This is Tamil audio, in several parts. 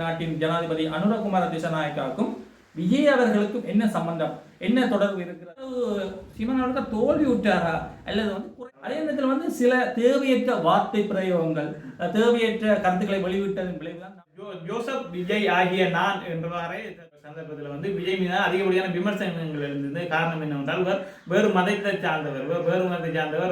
நாட்டின் ஜனாதிபதி அனுரகுமார திசாநாயக்காவுக்கும் விஜய் அவர்களுக்கும் என்ன சம்பந்தம், என்ன தொடர்பு இருக்கிறது? சீமான் அவர்கள் தோல்வி விட்டாரா அல்லது அதே நேரத்தில் சில தேவையற்ற வார்த்தை பிரயோகங்கள், தேவையற்ற கருத்துக்களை வெளிவிட்டதன் விளைவுதான் ஜோசப் விஜய் ஆகிய நான் என்றவாறே சந்தர்ப்பத்தில் விஜய் மீது அதிகப்படியான விமர்சனங்கள் இருந்தது. காரணம் என்னவென்றால் வேறு மதத்தை சார்ந்தவர்,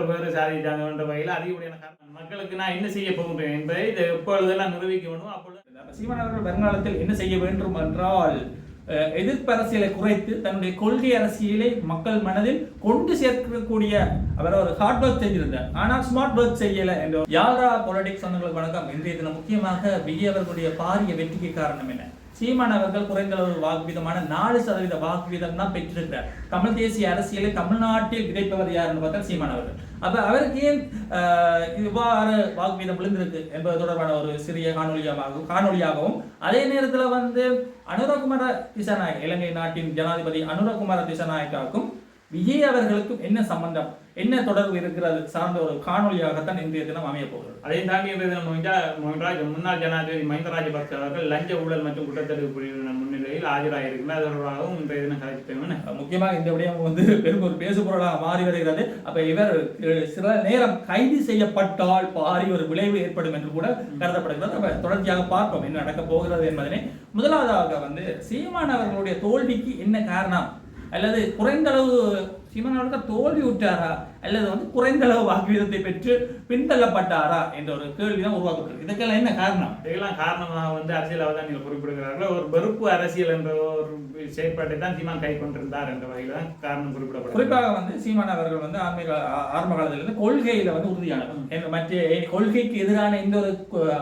வேறு சாதியை சார்ந்தவர் என்ற வகையில் அதிகப்படியான காரணம். மக்களுக்கு நான் என்ன செய்ய போகிறேன் என்பதை எப்பொழுதெல்லாம் நிரூபிக்க வேண்டும். அப்பொழுது சீமான் அவர்கள் வருங்காலத்தில் என்ன செய்ய வேண்டும் என்றால், எதிர்ப்பு அரசியலை குறைத்து தன்னுடைய கொள்கை அரசியலை மக்கள் மனதில் கொண்டு சேர்க்கக்கூடிய அவர் ஒரு ஹார்ட் ஒர்க் செஞ்சிருந்தார், ஆனால் ஸ்மார்ட் ஒர்க் செய்யல என்று. யாரா பொலிட்டிக்ஸ் சொந்தங்களுக்கு வணக்கம். இன்றைய தினம் முக்கியமாக விஜய் அவர்களுடைய பாரிய வெற்றிக்கு காரணம் என்ன? சீமான் அவர்கள் குறைந்த அளவு வாக்குவீதமான 4% வாக்குவீதம் தான் பெற்றிருக்கிறார். தமிழ் தேசிய அரசியலை தமிழ்நாட்டில் விதைப்பவர் யாருன்னு பார்த்தா சீமான் அவர்கள். அப்ப அவருக்கு ஏன் இவ்வாறு வாக்குவீதம் விழுந்திருக்கு என்பது தொடர்பான ஒரு சிறிய காணொலியாகவும் அதே நேரத்தில் அனுரகுமார திசாநாயக்க, இலங்கை நாட்டின் ஜனாதிபதி அனுரகுமார திசாநாயக்காவுக்கும் விஜய் அவர்களுக்கும் என்ன சம்பந்தம், என்ன தொடர்பு இருக்கிறது சார்ந்த ஒரு காணொலியாகத்தான் இன்றைய தினம் அமைய போகிறது. அதையும் தாண்டி இன்றைய தினம் முன்னாள் ஜனாதிபதி மஹிந்த ராஜபக்ச அவர்கள் லஞ்ச ஊழல் மற்றும் குற்றத்தடுப்பு பிரிவினர் முன்னிலையில் ஆஜராகியிருக்கிறார். அது தொடர்பாகவும் இன்றைய தினம் கலைச்சிட்டேன். முக்கியமாக இந்த விடயம் பெரும் ஒரு பேசுபொருளாக மாறி வருகிறது. அப்ப இவர் சில நேரம் கைது செய்யப்பட்டால் பாரி ஒரு விளைவு ஏற்படும் என்று கூட கருதப்படுகிறது. அப்ப தொடர்ச்சியாக பார்ப்போம் என்ன நடக்க போகிறது என்பதனை. முதலாவதாக சீமான் அவர்களுடைய தோல்விக்கு என்ன காரணம், அல்லது குறைந்த அளவு சீமான் அவர்கள் தோல்வி விட்டாரா அல்லது குறைந்த அளவு வாக்குவீதத்தை பெற்று பின்தள்ளப்பட்டாரா என்ற ஒரு கேள்விதான் உருவாக்கப்பட்டது. இதுக்கெல்லாம் என்ன காரணம்? இதெல்லாம் காரணமாக அரசியல் அவதானிகள் குறிப்பிடுகிறார்கள். ஒரு வெறுப்பு அரசியல் என்ற ஒரு செயற்பாட்டை தான் சீமான் கை கொண்டிருந்தார் என்ற வகையில் தான் காரணம் குறிப்பிடப்படும். குறிப்பாக சீமான் அவர்கள் ஆரம்ப காலத்திலிருந்து கொள்கையில உறுதியானவர். மற்ற கொள்கைக்கு எதிரான எந்த ஒரு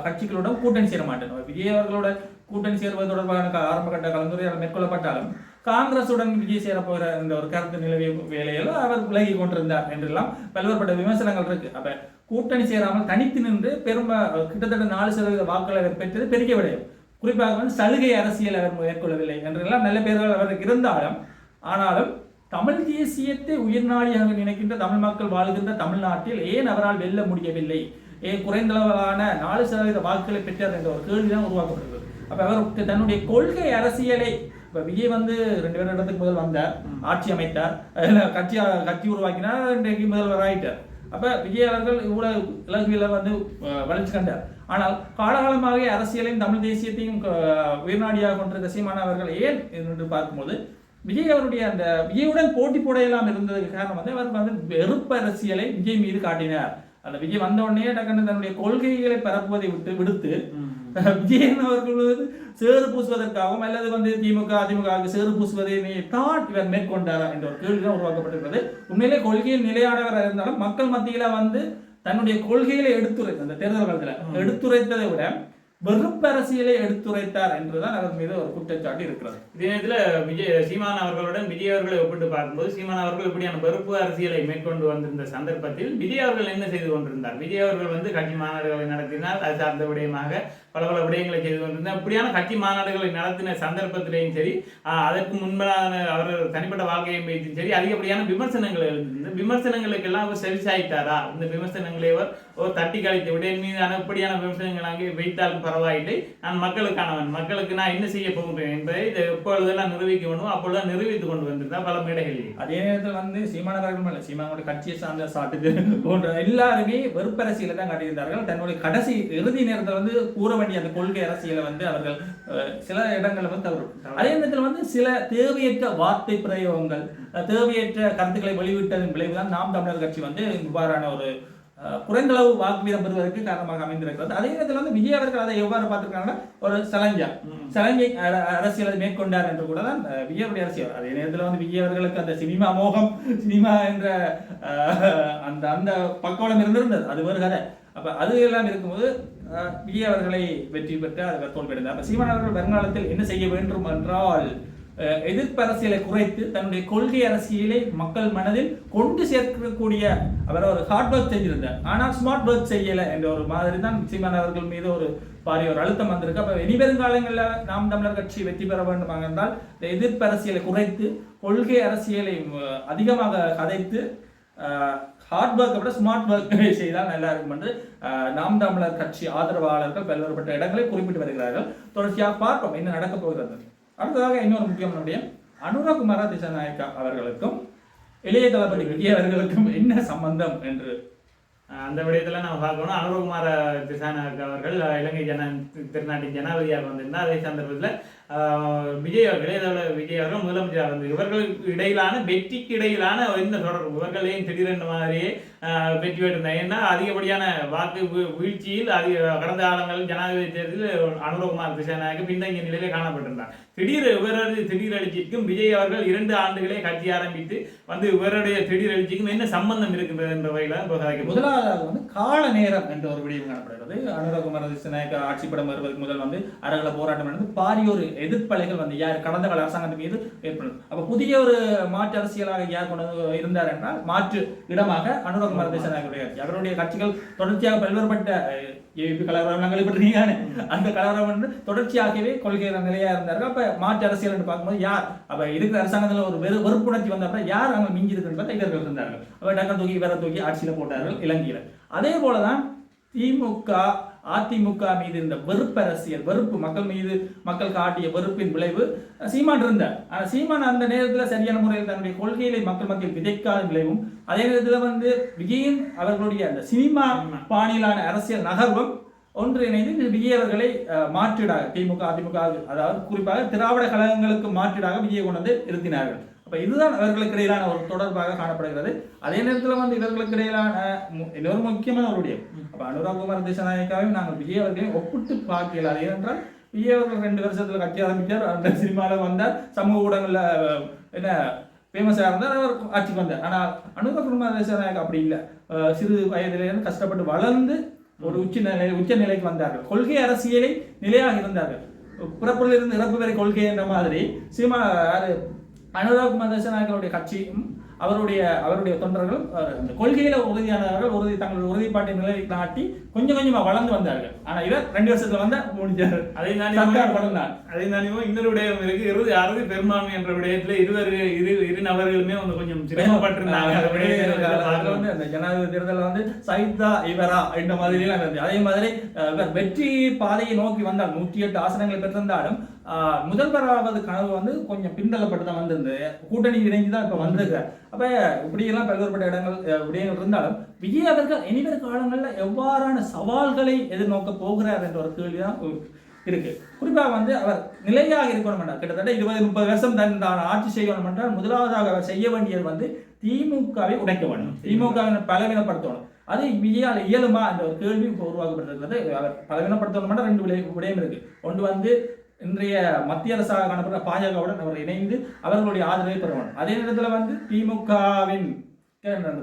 கட்சிகளோட கூட்டணி சேர மாட்டேன். விஜய் அவர்களோட கூட்டணி சேர்வது தொடர்பான ஆரம்ப கட்ட கலந்துரையாடல் மேற்கொள்ளப்பட்டாலும் காங்கிரசுடன் விஜய் சேரப்போகிற இந்த ஒரு கருத்து நிலவிய வேலையில் அவர் விலகி கொண்டிருந்தார் என்றெல்லாம் பல்வேறுபட்ட விமர்சனங்கள் இருக்கு. அப்ப கூட்டணி சேராமல் தனித்து நின்று கிட்டத்தட்ட 4% வாக்குகளை அவர் பெற்றது பெரிய விடயம். குறிப்பாக சலுகை அரசியல் அவர் மேற்கொள்ளவில்லை என்றெல்லாம் நல்ல பேர்கள் அவருக்கு இருந்தாலும், ஆனாலும் தமிழ் தேசியத்தை உயிர்நாடியாக நினைக்கின்ற தமிழ் மக்கள் வாழ்கின்ற தமிழ்நாட்டில் ஏன் அவரால் வெல்ல முடியவில்லை, ஏன் குறைந்தளவான 4% வாக்குகளை பெற்றார் என்ற ஒரு கேள்விதான் உருவாக்கப்படுகிறது. அப்ப அவர் தன்னுடைய கொள்கை அரசியலை இப்போ விஜய் 2 வருடத்துக்கு முதல் வந்தார், ஆட்சி அமைத்தார், கட்சி உருவாக்கினார், இன்றைக்கு முதல்வர் ஆயிட்டார். அப்ப விஜய் அவர்கள் இவ்வளவு இலகுவில வளர்ச்சி கண்டார். ஆனால் காலகாலமாக அரசியலையும் தமிழ் தேசியத்தையும் உயிர்நாடியாக கொண்டிருந்த சீமான் அவர்கள் ஏன் என்று பார்க்கும்போது விஜய் அவருடைய அந்த விஜயுடன் போட்டி போடையெல்லாம் இருந்ததுக்கு காரணம் அவர் வெறுப்பு அரசியலை விஜய் மீது காட்டினார். அந்த விஜய் வந்த உடனே டக்குன்னு தன்னுடைய கொள்கைகளை பரப்புவதை விடுத்து விஜயன் அவர்கள் சேறு பூசுவதற்காகவும் அல்லது திமுக அதிமுக சேறு பூசுவதை தான் இவர் மேற்கொண்டாரா என்ற ஒரு கேள்விதான் உருவாக்கப்பட்டிருக்கிறது. உண்மையிலே கொள்கையில் நிலையானவராக இருந்தாலும் மக்கள் மத்தியில தன்னுடைய கொள்கைகளை எடுத்துரைத்த அந்த தேர்தல் காலத்தில் எடுத்துரைத்ததை விட வெறுப்பு அரசியலை எடுத்துரைத்தார் என்றுதான் அவர் மீது ஒரு குற்றச்சாட்டு இருக்கிறது. இதே நேரத்தில் சீமான் அவர்களுடன் விஜய் அவர்களை ஒப்பிட்டு பார்க்கும்போது சீமான் அவர்கள் இப்படியான வெறுப்பு அரசியலை மேற்கொண்டு வந்திருந்த சந்தர்ப்பத்தில் விஜய் அவர்கள் என்ன செய்து கொண்டிருந்தார்? விஜய் அவர்கள் கட்சி மாநாடுகளை நடத்தினால் அது சார்ந்த விடயமாக பல விடயங்களை செய்து கொண்டிருந்தார். இப்படியான கட்சி மாநாடுகளை நடத்தின சந்தர்ப்பத்திலையும் சரி, அதற்கு முன்பான அவர் தனிப்பட்ட வாழ்க்கையை வைத்தும் சரி அதிகப்படியான விமர்சனங்கள் இருந்தது. விமர்சனங்களுக்கெல்லாம் அவர் செவிசாய்த்தாரா? இந்த விமர்சனங்களை அவர் தட்டி கழித்து விட மீதான இப்படியான விமர்சனங்கள் அங்கே வைத்தாலும் பரவாயில்லை, நான் மக்களுக்கானவன், மக்களுக்கு நான் என்ன செய்ய போகிறேன் என்பதை எப்பொழுதெல்லாம் நிரூபிக்க வேண்டும். அப்பொழுதுதான் நிரூபித்துக் கொண்டு வந்திருந்தார் பல மேடைகளில். அதே நேரத்தில் சீமானவர்கள் சீமானோட கட்சியை சார்ந்த சாட்டு போன்ற எல்லாருமே வெறுப்பரசியலை தான் காட்டியிருந்தார்கள். தன்னுடைய கடைசி இறுதி நேரத்தில் கூற வேண்டிய அந்த கொள்கை அரசியலை அவர்கள் சில இடங்களில் தவறு. அதே நேரத்தில் சில தேவையற்ற வார்த்தை பிரயோகங்கள், தேவையற்ற கருத்துக்களை வெளிவிட்டதன் விளைவுதான் நாம் தமிழர் கட்சி இவ்வாறான ஒரு குறைந்தளவு வாக்குவீதம் பெறுவதற்கு காரணமாக அமைந்திருக்கிறது. அதே நேரத்தில் விஜய் அவர்கள் அதை எவ்வாறு பார்த்திருக்காங்கன்னா ஒரு சலங்கை அரசியலை மேற்கொண்டார் என்று கூட தான் விஜயருடைய அரசியல். அதே நேரத்தில் விஜய் அவர்களுக்கு அந்த சினிமா மோகம், சினிமா என்ற அந்த அந்த பக்கவளம் இருந்திருந்தது, அது வேறு கதை. அப்ப அது எல்லாம் இருக்கும்போது விஜய் அவர்களை வெற்றி பெற்று அவர் தோல்வியடைந்தார். அப்ப சீமான் அவர்கள் வருங்காலத்தில் என்ன செய்ய வேண்டும் என்றால், எதிர்ப்பு அரசியலை குறைத்து தன்னுடைய கொள்கை அரசியலை மக்கள் மனதில் கொண்டு சேர்க்கக்கூடிய அவர் ஒரு ஹார்ட் ஒர்க் செஞ்சிருந்தார், ஆனால் ஸ்மார்ட் ஒர்க் செய்யல என்ற ஒரு மாதிரி தான் சீமான் அவர்கள் மீது ஒரு பாரிய ஒரு அழுத்தம் வந்திருக்கு. அப்ப இனி வருங்காலங்களில் நாம் தமிழர் கட்சி வெற்றி பெற வேண்டுமாக என்றால் எதிர்ப்பு அரசியலை குறைத்து கொள்கை அரசியலை அதிகமாக கதைத்து ஹார்ட் ஒர்க்கை விட ஸ்மார்ட் ஒர்க் செய்தால் நல்லா இருக்கும் என்று நாம் தமிழர் கட்சி ஆதரவாளர்கள் பல்வேறுபட்ட இடங்களை குறிப்பிட்டு வருகிறார்கள். தொடர்ச்சியாக பார்ப்போம் என்ன நடக்கப் போகிறது. அடுத்ததாக இன்னொரு முக்கியமான விடயம், அனுரகுமார திசாநாயக்கா அவர்களுக்கும் இளைய தளபதி விஜய் அவர்களுக்கும் என்ன சம்பந்தம் என்று அந்த விடயத்தில் நம்ம பார்க்கணும். அனுரகுமார திசாநாயக்கா அவர்கள் இலங்கை திருநாட்டின் ஜனாதிபதியாக வந்திருந்தார். அதே சந்தர்ப்பத்தில் விஜய் அவர்கள் இளைய விஜய் அவர்கள் முதலமைச்சராக வந்து இவர்களுக்கு இடையிலான வெற்றிக்கு இடையிலான என்ன தொடர்பு, இவர்களையும் திடீரென்ற மாதிரியே வெற்றி பெற்றிருந்தார். ஏன்னா அதிகப்படியான வாக்கு வீழ்ச்சியில் கடந்த காலங்களில் ஜனாதிபதி தேர்தலில் அனுரகுமார் திசாநாயக்க பின்தங்கிய நிலையிலே காணப்பட்டிருந்தார். இவரது திடீர் எழுச்சிக்கும் விஜய் அவர்கள் 2 ஆண்டுகளே கட்சி ஆரம்பித்து வந்து இவருடைய திடீர் எழுச்சிக்கும் என்ன சம்பந்தம் இருக்கின்றது என்ற வகையில் முதலாவதாக வந்து கால நேரம் என்ற ஒரு விடயம் காணப்படுகிறது. அனுரகுமார திசாநாயக்க ஆட்சிப்படம் வருவதற்கு முதல் வந்து அரங்கள போராட்டம் நடந்து பாரிய ஒரு எதிர்ப்பலைகள் வந்து யார் கடந்த கால அரசாங்கத்தின் மீது ஏற்படுது. அப்ப புதிய ஒரு மாற்று அரசியலாக யார் கொண்டு இருந்தார் என்றால் மாற்று இடமாக அனுரகுமார திசாநாயக்கருடைய கட்சி, அவருடைய கட்சிகள் தொடர்ச்சியாக பல்வேறுபட்ட கலவரம் அந்த கலவரம் வந்து தொடர்ச்சியாகவே கொள்கை நிலையா இருந்தார்கள். அப்ப மாற்று அரசியல் என்று பார்க்கும்போது யார் அப்ப இருக்கிற அரசாங்கத்தில் ஒரு வெறுப்புணர்ச்சி வந்தப்ப யார் அங்க மிஞ்சி இருக்கிற இவர்கள் இருந்தார்கள். அப்ப டக்கர் தூக்கி இவரை தூக்கி ஆட்சியில போட்டார்கள் இலங்கையில. அதே போலதான் திமுக அதிமுக மீது இருந்த வெறுப்பரசியல், வெறுப்பு மக்கள் மீது மக்கள் காட்டிய வெறுப்பின் விளைவு சீமான் இருந்தார். சீமான் அந்த நேரத்தில் சரியான முறையில் தன்னுடைய கொள்கைகளை மக்கள் மத்தியில் விதைக்காத விளைவும், அதே நேரத்தில் வந்து விஜயின் அவர்களுடைய அந்த சினிமா பாணியிலான அரசியல் நகர்வும் ஒன்றிணைந்து விஜய் அவர்களை மாற்றீடாக திமுக அதிமுக அதாவது குறிப்பாக திராவிட கழகங்களுக்கு மாற்றீடாக விஜயை கொண்டு வந்து இருத்தினார்கள். அப்ப இதுதான் அவர்களுக்கு இடையிலான ஒரு தொடர்பாக காணப்படுகிறது. அதே நேரத்தில் வந்து இவர்களுக்கு இடையிலான இன்னொரு முக்கியமான ஒரு விடயம், அப்ப அனுரகுமார திசாநாயக்காவையும் நாங்கள் விஜய் அவர்களையும் ஒப்பிட்டு பார்க்கல. அது ஏனென்றால் விஜய் அவர்கள் 2 வருஷத்துல கட்சி ஆரம்பித்தார், அந்த சினிமாவில் வந்தார், சமூக ஊடகங்கள்ல என்ன ஃபேமஸாக இருந்தார், அவர் ஆட்சிக்கு வந்தார். ஆனால் அனுரகுமார திசாநாயக்கா அப்படி இல்லை. சிறு வயதிலிருந்து கஷ்டப்பட்டு வளர்ந்து ஒரு உச்ச நிலைக்கு வந்தார்கள். கொள்கை அரசியலை நிலையாக இருந்தார்கள். பிறப்பிலிருந்து இறப்பு வரை கொள்கை என்ற மாதிரி அனுரகுமார திசாநாயக்கருடைய கட்சியும் அவருடைய தொண்டர்களும் அந்த கொள்கையில உறுதியானவர்கள், தங்களுடைய உறுதிப்பாட்டை நிலை நாட்டி கொஞ்சம் கொஞ்சமா வளர்ந்து வந்தார்கள். ஆனா இவர் 2 வருஷத்துல வந்தா முடிஞ்சார். அதை இன்னொரு விடயம் இருக்கு, அறுதி பெரும்பான்மை என்ற விடயத்துல இரு நபர்களுமே வந்து கொஞ்சம் சிரமப்பட்டிருந்தாங்க. அந்த ஜனாதிபதி தேர்தலில் வந்து சைதா இவரா இந்த மாதிரி எல்லாம் இருந்தது. அதே மாதிரி இவர் வெற்றி பாதையை நோக்கி வந்தால் 108 ஆசனங்களை பெற்றிருந்தாலும் முதல்வராவது கனவு வந்து கொஞ்சம் பின்தள்ளப்பட்டு தான் வந்திருந்தது. கூட்டணி இணைஞ்சுதான் இப்ப வந்திருக்கார். அப்ப இப்படியெல்லாம் பல்வேறுபட்ட விடயங்கள் இருந்தாலும் விஜய் அவர்கள் இனிவரும் காலங்களில் எவ்வாறான சவால்களை எதிர்நோக்க போகிறார் என்ற ஒரு கேள்விதான் இருக்கு. குறிப்பாக வந்து அவர் நிலையாக இருக்கணும் என்றால் கிட்டத்தட்ட 20-30 வருஷம் தான் ஆட்சி செய்யணும் என்றால் முதலாவதாக அவர் செய்ய வேண்டியது வந்து திமுகவை உடைக்க வேண்டும், திமுகவினை பலவீனப்படுத்தணும். அது விஜயால் இயலுமா என்ற ஒரு கேள்வி உருவாக்கப்பட்டிருக்கிறது. அவர் பலவீனப்படுத்தணும் என்றால் 2 விடயம் இருக்கு. ஒன்று வந்து இன்றைய மத்திய அரசாக காணப்படுற பாஜகவுடன் அவர் இணைந்து அவர்களுடைய ஆதரவை பெறணும். அதே நேரத்தில் வந்து திமுகவின்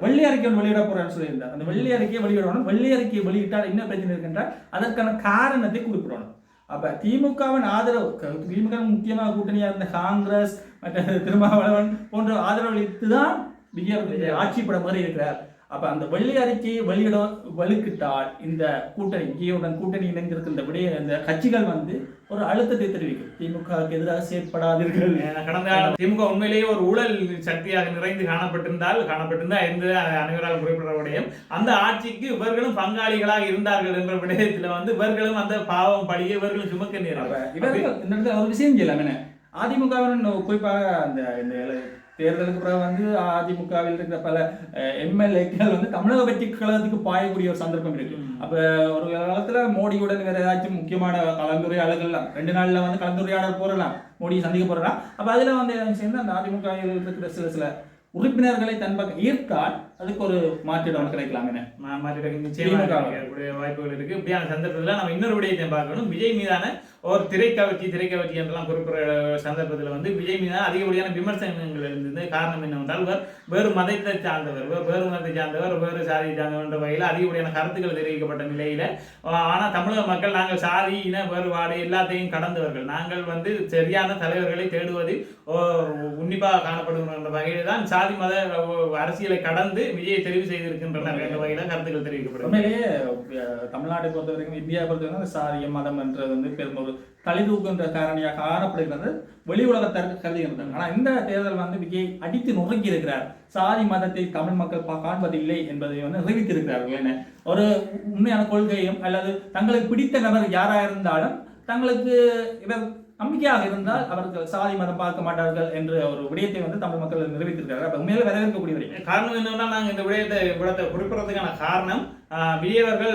வெள்ளி அறிக்கை வெளியிட போறேன்னு சொல்லியிருந்தார். அந்த வெள்ளி அறிக்கையை வெளியிடணும். வெள்ளி அறிக்கையை வெளியிட்டால் என்ன பிரச்சனை இருக்கின்றால் அதற்கான காரணத்தை குறிப்பிடணும். அப்ப திமுகவின் ஆதரவு, திமுக முக்கியமாக கூட்டணியாக இருந்த காங்கிரஸ் மற்ற திருமாவளவன் போன்ற ஆதரவு அளித்துதான் விஜய் ஆட்சிப்பட மாதிரி இருக்கிறார். அப்ப அந்த வெள்ளி அறிக்கையை வெளியிட வலுக்கிட்டால் இந்த கூட்டணி விஜயுடன் கூட்டணி இணைந்திருக்கின்ற இந்த கட்சிகள் வந்து ஒரு அழுத்தத்தை தெரிவிக்கும், திமுகவுக்கு எதிராக செயற்படாதீர்கள். கடந்த காலம் திமுக உண்மையிலேயே ஒரு ஊழல் சக்தியாக நிறைந்து காணப்பட்டிருந்தா எந்த அனைவரால் குறிப்பிட விடயம் அந்த ஆட்சிக்கு இவர்களும் பங்காளிகளாக இருந்தார்கள் என்ற விடயத்துல வந்து இவர்களும் அந்த பாவம் படியை இவர்களும் சுமக்க நேரம். இவர்கள் இந்த ஒரு விஷயம் செய்யலாம். அதிமுகவின் குறிப்பாக அந்த தேர்தலுக்கு பிறகு வந்து அதிமுகவில் இருக்கிற பல எம்எல்ஏக்கள் வந்து தமிழக வெற்றி கழகத்துக்கு பாயக்கூடிய ஒரு சந்தர்ப்பம் இருக்கு. அப்ப ஒரு காலத்துல மோடியுடன் வேற ஏதாச்சும் முக்கியமான கலந்துரையாடல்கள் 2 நாள்ல வந்து கலந்துரையாடல் போறலாம், மோடியை சந்திக்க போறலாம். அப்ப அதுல வந்து சேர்ந்து அந்த அதிமுகவில் இருக்கிற சில உறுப்பினர்களை தன் பக்கம் ஈர்த்தால் அதுக்கு ஒரு மாற்றிடம் கிடைக்கலாம் என வாய்ப்புகள் இருக்கு. இப்படியான சந்தர்ப்பத்தில் நம்ம இன்னொரு விடயத்தை பார்க்கணும். விஜய் மீதான ஒரு திரைக்கவர்ச்சி என்றெல்லாம் குறிப்பிட்ட சந்தர்ப்பத்தில் வந்து விஜய் மீதான அதிகப்படியான விமர்சனங்கள் இருந்தது. காரணம் என்னவென்றால் வேறு மதத்தை சார்ந்தவர், வேறு சாதியை சார்ந்தவர் என்ற வகையில் அதிகப்படியான கருத்துக்கள் தெரிவிக்கப்பட்ட நிலையில, ஆனால் தமிழக மக்கள் நாங்கள் சாதி இன வேறுபாடு எல்லாத்தையும் கடந்தவர்கள், நாங்கள் வந்து சரியான தலைவர்களை தேடுவது உன்னிப்பாக காணப்படுகின்ற வகையில் தான் சாதி மத அரசியலை கடந்து விஜயை தெரிவு செய்திருக்கின்றனர் என்ற வகையில கருத்துக்கள் தெரிவிக்கப்படுகிறது. உண்மையிலேயே தமிழ்நாட்டை பொறுத்த வரைக்கும், இந்தியா பொறுத்த வரைக்கும் சாதியம் மதம் என்றது வந்து பெரும் ஒரு தலிதூக்குன்ற காரணியாக காணப்படுகிறது, வெளி உலகத்திற்கு கருதுகின்றனர். ஆனால் இந்த தேர்தல் வந்து விஜய் அடித்து நொறுக்கி இருக்கிறார். சாதி மதத்தை தமிழ் மக்கள் காண்பதில்லை என்பதை வந்து நிரூபித்திருக்கிறார்கள். என ஒரு உண்மையான கொள்கையும் அல்லது தங்களுக்கு பிடித்த நபர் யாராக இருந்தாலும் தங்களுக்கு இவர் நம்பிக்கையாக இருந்தால் அவர்கள் சாதி மதம் பார்க்க மாட்டார்கள் என்ற ஒரு விடயத்தை வந்து தமிழ் மக்கள் நிரூபித்திருக்கிறார்கள். அப்ப உண்மையில வரவேற்கக்கூடிய விடயம். காரணம் என்னன்னா, நாங்கள் இந்த விடயத்தை குறிப்பிடுறதுக்கான காரணம் விஜய் அவர்கள்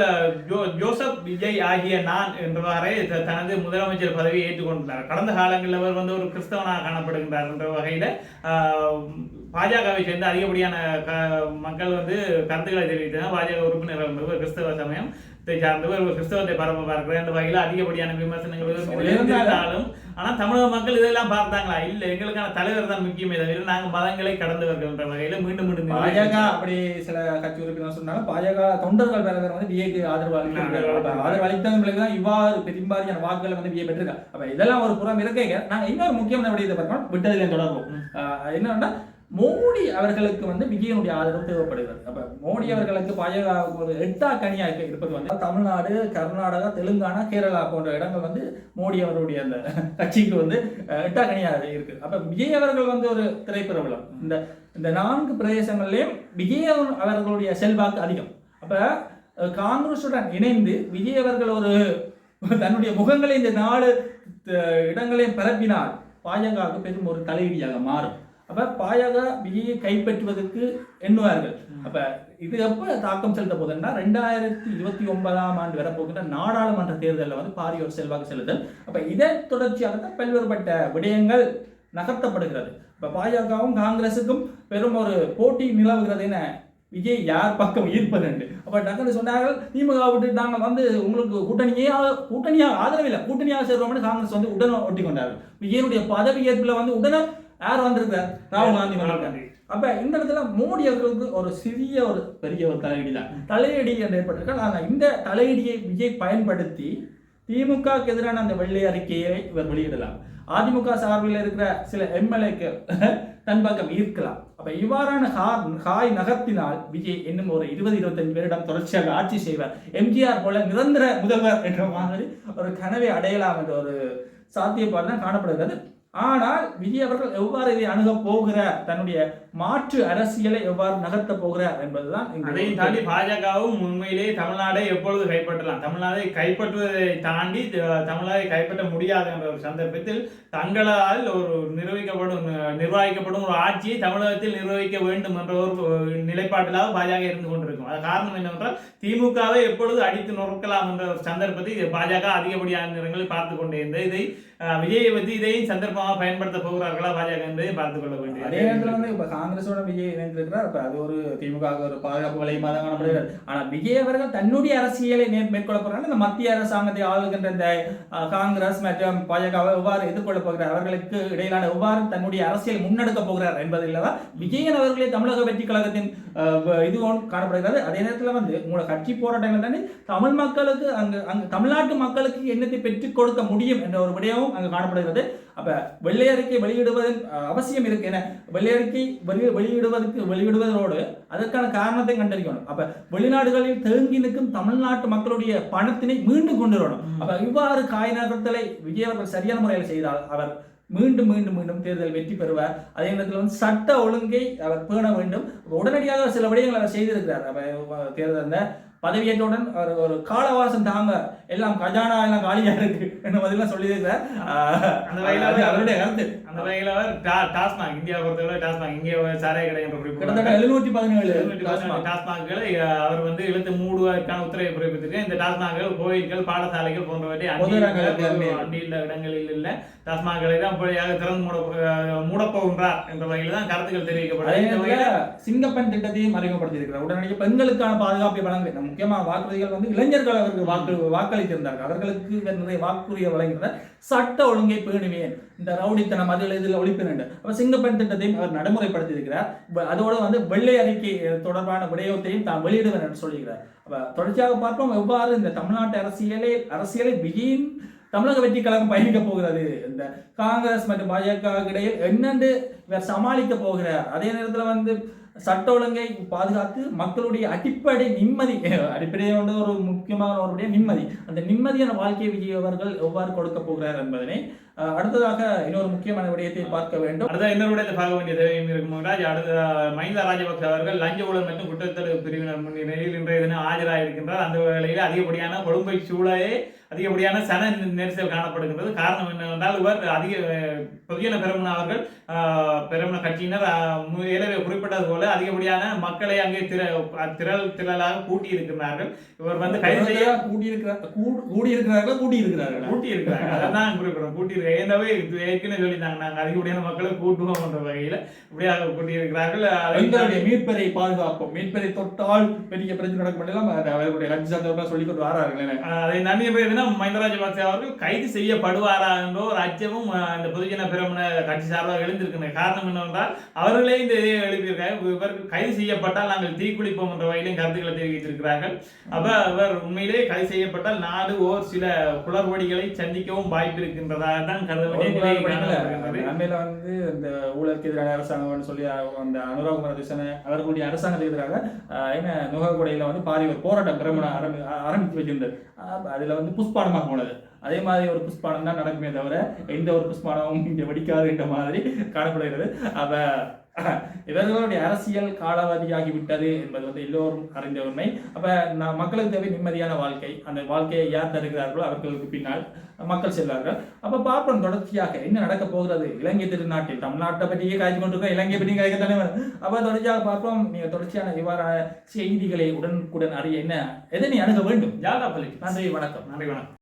ஜோசப் விஜய் ஆகிய நான் என்றவாறே தனது முதலமைச்சர் பதவியை ஏற்றுக்கொண்டார். கடந்த காலங்களில் அவர் வந்து ஒரு கிறிஸ்தவனாக காணப்படுகின்றார் என்ற வகையில் பாஜகவை சேர்ந்த அதிகப்படியான மக்கள் வந்து கருத்துக்களை தெரிவித்தனர். பாஜக உறுப்பினர்கள் கிறிஸ்தவ சமயம் சார்ந்தவர் கிறிஸ்தவத்தை பரப்ப பார்க்கிற என்ற வகையில் அதிகப்படியான விமர்சனங்கள் இருந்தாலும், ஆனால் தமிழக மக்கள் இதெல்லாம் பார்த்தாங்களா? இல்லை, எங்களுக்கான தலைவர் தான் முக்கியமே தவிர நாங்கள் மதங்களை கடந்தவர்கள் என்ற வகையில் மீண்டும் மீண்டும் பாஜக அப்படி சில கட்சி உறுப்பினர் சொன்னாலும் பாஜக தொண்டர்கள் வேற வந்து விஏக்கு ஆதரவு அளித்ததன் பிறகுதான் இவ்வாறு பெரும்பாலான வாக்குகளை வந்து விஏ பெற்றிருக்காங்க. அப்ப இதெல்லாம் ஒரு புறம் இருக்க நாங்கள் இன்னொரு முக்கியமான விடயத்தை பார்க்கணும், விட்டதிலே தொடர்போம். என்னன்னா, மோடி அவர்களுக்கு வந்து விஜயனுடைய ஆதரவு தேவைப்படுகிறது. அப்ப மோடி அவர்களுக்கு பாஜக ஒரு 8 கனியாக இருப்பது வந்து தமிழ்நாடு, கர்நாடகா, தெலுங்கானா, கேரளா போன்ற இடங்கள் வந்து மோடி அவருடைய அந்த கட்சிக்கு வந்து 8 கனியாக இருக்கு. அப்ப விஜய் அவர்கள் வந்து ஒரு திரைப்பிரபலம். இந்த 4 பிரதேசங்களிலேயும் விஜய் அவர்களுடைய செல்வாக்கு அதிகம். அப்ப காங்கிரசுடன் இணைந்து விஜய் அவர்கள் ஒரு தன்னுடைய முகங்களை இந்த 4 இடங்களையும் பரப்பினால் பாஜகவுக்கு பெரும் ஒரு தலையீடியாக மாறும். அப்ப பாஜக விஜயை கைப்பற்றுவதற்கு எண்ணுவார்கள். அப்ப இது எப்ப தாக்கம் செலுத்த போதுன்னா 2029ஆம் ஆண்டு வரப்போகின்ற நாடாளுமன்ற தேர்தலில் வந்து பாரிய ஒரு செல்வாக்கு செலுத்தல். அப்ப இதை தொடர்ச்சியாக பல்வேறுபட்ட விடயங்கள் நகர்த்தப்படுகிறது. இப்ப பாஜகவும் காங்கிரசுக்கும் பெரும் ஒரு போட்டி நிலவுகிறது. என விஜய் யார் பக்கம் ஈர்ப்பது என்று அப்ப டக்குன்னு சொன்னார்கள், திமுக விட்டு நாங்கள் வந்து உங்களுக்கு கூட்டணியாக ஆதரவில்லை, கூட்டணியாக சேர்வோம்னு காங்கிரஸ் வந்து உடனே ஒட்டி கொண்டார்கள். விஜயனுடைய பதவி ஏற்புல வந்து உடனே யார் வந்திருக்கார்? ராகுல் காந்தி வந்திருக்காரு. அப்ப இந்த இடத்துல மோடி அவர்களுக்கு ஒரு சிறிய ஒரு பெரிய ஒரு தலையீடு தான், தலையீடு என்று ஏற்பட்டிருக்காங்க. ஆனால் இந்த தலையீடியை விஜய் பயன்படுத்தி திமுகவுக்கு எதிரான அந்த வெள்ளை அறிக்கையை இவர் வெளியிடலாம். அதிமுக சார்பில் இருக்கிற சில எம்எல்ஏக்கு தன் பக்கம் ஈர்க்கலாம். அப்ப இவ்வாறான காய் நகர்த்தினால் விஜய் இன்னும் ஒரு 20-25 வருடம் தொடர்ச்சியாக ஆட்சி செய்வார். எம்ஜிஆர் போல நிரந்தர முதல்வர் என்ற மாதிரி ஒரு கனவை அடையலாம் என்ற ஒரு சாத்தியப்பாடு தான் காணப்படுகிறது. ஆனால் விஜய் அவர்கள் எவ்வாறு இதை அணுக போகிறார், தன்னுடைய மாற்று அரசியலை எவ்வாறு நகர்த்த போகிறார் என்பதுதான். அதையும் தாண்டி பாஜகவும் உண்மையிலே தமிழ்நாடை எப்பொழுது கைப்பற்றலாம், தமிழ்நாடை கைப்பற்றுவதை தாண்டி தமிழ்நாடை கைப்பற்ற முடியாது என்ற ஒரு சந்தர்ப்பத்தில் தங்களால் ஒரு நிர்வகிக்கப்படும் ஒரு ஆட்சியை தமிழகத்தில் நிர்வகிக்க வேண்டும் என்ற ஒரு நிலைப்பாட்டிலாக பாஜக இருந்து கொண்டிருக்கும். அது காரணம் என்னவென்றால் திமுகவை எப்பொழுது அடித்து நொறுக்கலாம் என்ற ஒரு சந்தர்ப்பத்தை பாஜக அதிகப்படியான நேரங்களில் பார்த்து கொண்டே இருந்தது. இதை விஜயை பற்றி இதையும் சந்தர்ப்பமாக பயன்படுத்த போகிறார்களா பாஜக என்பதை பார்த்துக் கொள்ள வேண்டும். அதே நேரத்தில் வந்து இப்ப காங்கிரஸோட விஜய் இணைந்திருக்கிறார். அப்ப அது ஒரு திமுக ஒரு பாதுகாப்பு வலையமாக தான் காணப்படுகிறார். ஆனால் விஜய் அவர்கள் தன்னுடைய அரசியலை மேற்கொள்ள போகிறாங்க. இந்த மத்திய அரசாங்கத்தை ஆளுகின்ற இந்த காங்கிரஸ் மற்றும் பாஜகவை எவ்வாறு எதிர்கொள்ள போகிறார், அவர்களுக்கு இடையிலான எவ்வாறு தன்னுடைய அரசியல் முன்னெடுக்க போகிறார் என்பதில் தான் விஜயன் அவர்களே தமிழக வெற்றி கழகத்தின் இது காணப்படுகிறது. அதே நேரத்தில் வந்து உங்களோட கட்சி போராட்டங்கள் தானே தமிழ் மக்களுக்கு அங்கு தமிழ்நாட்டு மக்களுக்கு என்னத்தை பெற்றுக் கொடுக்க முடியும் என்ற ஒரு விடயமும் அங்கு காணப்படுகிறது. அப்ப வெள்ளை அறிக்கை வெளியிடுவதன் அவசியம் இருக்கு. என வெள்ளை அறிக்கை வெளியிடுவதோடு அதற்கான காரணத்தை கண்டறியணும். அப்ப வெளிநாடுகளில் தேங்கி நிற்கும் தமிழ்நாட்டு மக்களுடைய பணத்தினை மீண்டும் கொண்டு வரணும். அப்ப இவ்வாறு காய் நகர்த்தலை விஜய் அவர்கள் சரியான முறையில் செய்தால் அவர் மீண்டும் மீண்டும் மீண்டும் தேர்தல் வெற்றி பெறுவார். அதே நேரத்தில் வந்து சட்ட ஒழுங்கை அவர் பேண வேண்டும். உடனடியாக சில விடயங்கள் அவர் செய்திருக்கிறார். அவர் தேர்தல் பதவியேற்றவுடன் ஒரு காலவாசம் தாங்க எல்லாம் கஜானா எல்லாம் காலியா இருக்கு என்ன மாதிரிலாம் சொல்லியிருக்கிறார். அவருடைய கருத்து அந்த வகையில் அவர் டாஸ்மாக் இந்தியா பொறுத்தவரை டாஸ்மாக் இங்கே சாராய கடை என்ற கிட்டத்தட்ட 717 டாஸ்மாக்களை அவர் வந்து இழுத்து மூடுவதற்கான உத்தரவை பிறப்பித்திருக்க. இந்த டாஸ்மாக்கள் கோயில்கள், பாடசாலைகள் போன்றவற்றை அண்டியுள்ள இடங்களில் இல்ல டாஸ்மாக்களை தான் திறந்து மூடப்போகின்றார் என்ற வகையில் தான் கருத்துக்கள் தெரிவிக்கப்பட்டது. சிங்கப்பெண் திட்டத்தையும் அறிமுகப்படுத்தியிருக்கிறார். உடனடியாக பெண்களுக்கான பாதுகாப்பை வழங்க முக்கியமாக வாக்குறுதிகள் வந்து இளைஞர்கள் அவருக்கு வாக்களித்திருந்தார்கள். அவர்களுக்கு நிறைய வாக்குறுதியை வழங்கினார். சட்ட ஒழுங்கை பேணுவேன், இந்த ரவுடித்தனம் அதில் இதில் ஒழிப்பேன். அப்ப சிங்கப்பெண் திட்டத்தையும் அவர் நடைமுறைப்படுத்தி இருக்கிறார். அதோட வந்து வெள்ளை அறிக்கை தொடர்பான விடயத்தையும் தான் வெளியிடுவேன் என்று சொல்லுகிறார். அப்ப தொடர்ச்சியாக பார்ப்போம் எவ்வாறு இந்த தமிழ்நாட்டு அரசியலை விஜயின் தமிழக வெற்றி கழகம் பயணிக்க போகிறது, இந்த காங்கிரஸ் மற்றும் பாஜக இடையில் என்னென்று இவர் சமாளிக்க போகிறார். அதே நேரத்தில் வந்து சட்ட ஒழுங்கை பாதுகாத்து மக்களுடைய அடிப்படை நிம்மதி, அடிப்படையோட ஒரு முக்கியமான ஒரு நிம்மதி, அந்த நிம்மதியான வாழ்க்கை விஜய் அவர்கள் எவ்வாறு கொடுக்க போகிறார் என்பதனை அடுத்ததாக இன்னொரு முக்கியமான விடயத்தை பார்க்க வேண்டும். அடுத்த இன்னொரு விடயத்தை பார்க்க வேண்டிய தேவையும் இருக்கும். அடுத்த மஹிந்த ராஜபக்ச அவர்கள் லஞ்ச ஊழல் மற்றும் குற்றத்தடுப்பு பிரிவினர் முன்னிலையில் இன்றைய தினம் ஆஜராகியிருக்கின்றார். அந்த வேளையில் அதிகப்படியான கொழும்பை சூழலே அதிகப்படியான சன நெரிசல் காணப்படுகின்றது. காரணம் என்னவென்றால் இவர் பொதுஜன பெரமுன அவர்கள் பெரமுன கட்சியினர் ஏற்கனவே குறிப்பிட்டது போல அதிகப்படியான மக்களை அங்கே திரளாக கூட்டியிருக்கிறார்கள். இவர் வந்து கைது செய்ய கூட்டியிருக்கிறார்கள் அதான் குறிப்பிடுறோம். கூட்டியிருக்க ஏற்கனவே சொல்லியிருந்தாங்க, நாங்கள் அதிகப்படியான மக்களை கூட்டுவோம் என்ற வகையில் இப்படியாக கூட்டியிருக்கிறார்கள். மீட்பதை பாதுகாப்போம், மீட்பதை தொட்டால் பெரிய பிரச்சனை நடக்கும் அவர்களுடைய கட்சி சார்ந்தவர்கள் சொல்லிக் கொண்டு வரார்கள். அதை நன்றி மஹிந்த ராஜபக்ச அவர்கள் கைது செய்யப்படுவாரா என்ற ஒரு அச்சமும் இந்த பொதுஜன பெரமுன கட்சி சார்பாக எழுந்திருக்கின்ற காரணம் என்னவென்றால் அவர்களே இந்த இதை எழுப்பியிருக்காங்க. இவர்கள் கைது செய்யப்பட்டால் நாங்கள் தீக்குளிப்போம் என்ற வகையிலும் கருத்துக்களை தெரிவித்திருக்கிறார்கள். அப்ப இவர் உண்மையிலே கைது செய்யப்பட்டால் நாடு ஓர் சில குளறுபடிகளை சந்திக்கவும் வாய்ப்பு இருக்கின்றதாக தான் கருத வேண்டிய அண்மையில வந்து இந்த ஊழலுக்கு எதிரான அரசாங்கம் சொல்லி அந்த அனுராகுமார திசன அவர்களுடைய அரசாங்கத்துக்கு எதிராக என்ன நுகர்கொடையில வந்து பாதி ஒரு போராட்டம் பெரமுன ஆரம்பித்து வச்சிருந்தது. அதுல வந்து புஷ்பானமாக போனது. அதே மாதிரி ஒரு புஷ்பானம் தான் நடக்குமே தவிர எந்த ஒரு புஷ்பானமும் இங்கே வெடிக்காது என்ற மாதிரி காணப்படுகிறது. அப்ப இவர்களுடைய அரசியல் காலாவதியாகிவிட்டது என்பது வந்து எல்லோரும் அறிந்த உண்மை. அப்ப மக்களுக்கு தேவை நிம்மதியான வாழ்க்கை. அந்த வாழ்க்கையை யார் தருகிறார்களோ அவர்களுக்கு பின்னால் மக்கள் செல்வார்கள். அப்ப பார்ப்போம் தொடர்ச்சியாக என்ன நடக்க போகிறது இலங்கை திருநாட்டில். தமிழ்நாட்டை பற்றியே காய்ச்சி கொண்டிருக்கோம், இலங்கை பற்றி கிடைக்க தலைவர். அப்ப தொடர்ச்சியாக பார்ப்போம். நீங்க தொடர்ச்சியான இவ்வாறான செய்திகளை உடனுக்குடன் அறிய என்ன எதனை அணுக வேண்டும். ஜாதா பள்ளி. நன்றி, வணக்கம். நன்றி, வணக்கம்.